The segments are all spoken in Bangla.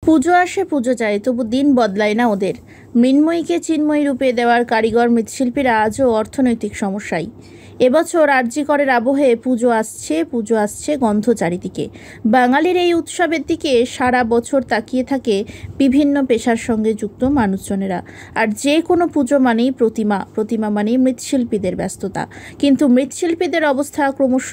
পুজো আসে পুজো যায়, তবু দিন বদলায় না ওদের। মৃন্ময়ীকে চিন্ময়ী রূপে দেওয়ার কারিগর মৃৎশিল্পীরা আজও অর্থনৈতিক সমস্যায়। এবছর আরজিকরের আবহে পুজো আসছে গন্ধ চারিদিকে। বাঙালির এই উৎসবের দিকে সারা বছর তাকিয়ে থাকে বিভিন্ন পেশার সঙ্গে যুক্ত মানুষজনেরা। আর যে কোনো পুজো মানেই প্রতিমা মানেই মৃৎশিল্পীদের ব্যস্ততা। কিন্তু মৃৎশিল্পীদের অবস্থা ক্রমশ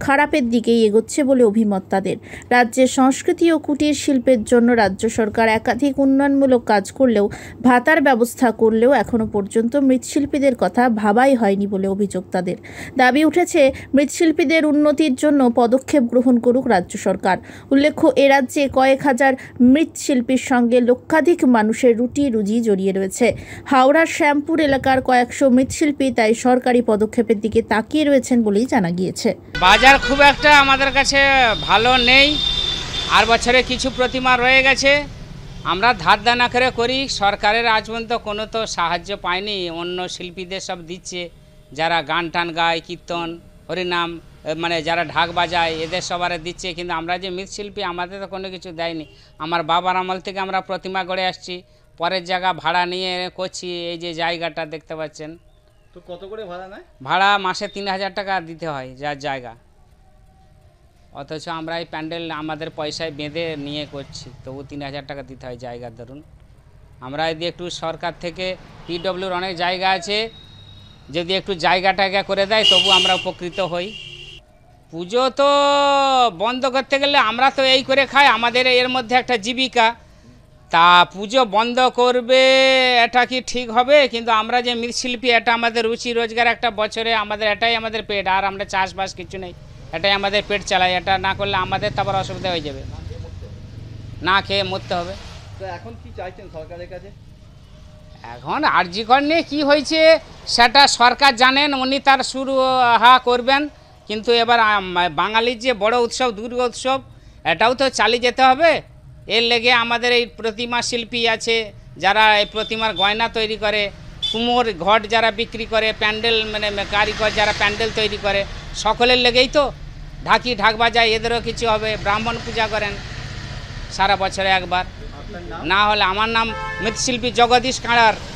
খারাপের দিকেই এগোচ্ছে বলে অভিমত তাদের। রাজ্যের সংস্কৃতি ও কুটির শিল্পের জন্য রাজ্য সরকার একাধিক উন্নয়নমূলক কাজ করলেও, ভাতার ব্যবস্থা করলেও এখনও পর্যন্ত মৃৎশিল্পীদের কথা ভাবাই হয়নি বলে অভিযোগ তাদের। দাবি উঠেছে, মৃৎশিল্পীদের উন্নতির জন্য পদক্ষেপ গ্রহণ করুক রাজ্য সরকার। উল্লেখ্য, এ রাজ্যে কয়েক হাজার মৃৎশিল্পীর সঙ্গে লক্ষাধিক মানুষের রুটি রুজি জড়িয়ে রয়েছে। হাওড়ার শ্যামপুর এলাকার কয়েকশো মৃৎশিল্পী তাই সরকারি পদক্ষেপের দিকে তাকিয়ে রয়েছেন বলেই জানা গিয়েছে। বাজার খুব একটা আমাদের কাছে ভালো নেই, আর বছরে কিছু প্রতিমা রয়ে গেছে। আমরা ধার দানা করে করি, সরকারের আজ পর্যন্ত কোনো তো সাহায্য পাইনি। অন্য শিল্পীদের সব দিচ্ছে, যারা গান টান গায়, কীর্তন হরিনাম মানে যারা ঢাক বাজায়, এদের সবার দিচ্ছে। কিন্তু আমরা যে মৃৎশিল্পী, আমাদের তো কোনো কিছু দেয়নি। আমার বাবার আমল থেকে আমরা প্রতিমা গড়ে আসছি, পরের জায়গা ভাড়া নিয়ে করছি। এই যে জায়গাটা দেখতে পাচ্ছেন। তো কত করে ভাড়া নেয়? ভাড়া মাসে 3000 টাকা দিতে হয় যার জায়গা। অথচ আমরা এই প্যান্ডেল আমাদের পয়সায় বেঁধে নিয়ে করছি, তবু 3000 টাকা দিতে হয় জায়গার ধরুন। আমরা যদি একটু সরকার থেকে পিডব্লিউর অনেক জায়গা আছে, যদি একটু জায়গাটাকে করে দেয় তবু আমরা উপকৃত হই। পুজো তো বন্ধ করতে গেলে আমরা তো এই করে খাই, আমাদের এর মধ্যে একটা জীবিকা। তা পুজো বন্ধ করবে এটা কি ঠিক হবে? কিন্তু আমরা যে মৃৎশিল্পী, এটা আমাদের রুচি রোজগার, একটা বছরে আমাদের এটাই আমাদের পেট। আর আমরা চাষবাস কিছু নেই, এটাই আমাদের পেট চালাই। এটা না করলে আমাদের তো আবার অসুবিধা হয়ে যাবে, না খেয়ে মরতে হবে। তো এখন কি চাইছেন সরকারের কাছে? এখন আরজিকর নিয়ে কী হয়েছে সেটা সরকার জানেন, উনি তার শুরু করবেন। কিন্তু এবার বাঙালির যে বড় উৎসব দুর্গা উৎসব, এটাও তো চালিয়ে যেতে হবে। এর লেগে আমাদের এই প্রতিমা শিল্পী আছে, যারা এই প্রতিমার গয়না তৈরি করে, কুমোর ঘট যারা বিক্রি করে, প্যান্ডেল মানে কারিগর যারা প্যান্ডেল তৈরি করে, সকলের লেগেই তো ঢাক বাজায়, এদেরও কিছু হবে। ব্রাহ্মণ পূজা করেন সারা বছরে একবার। না হলে আমার নাম মৃৎশিল্পী জগদীশ কাঁড়ার।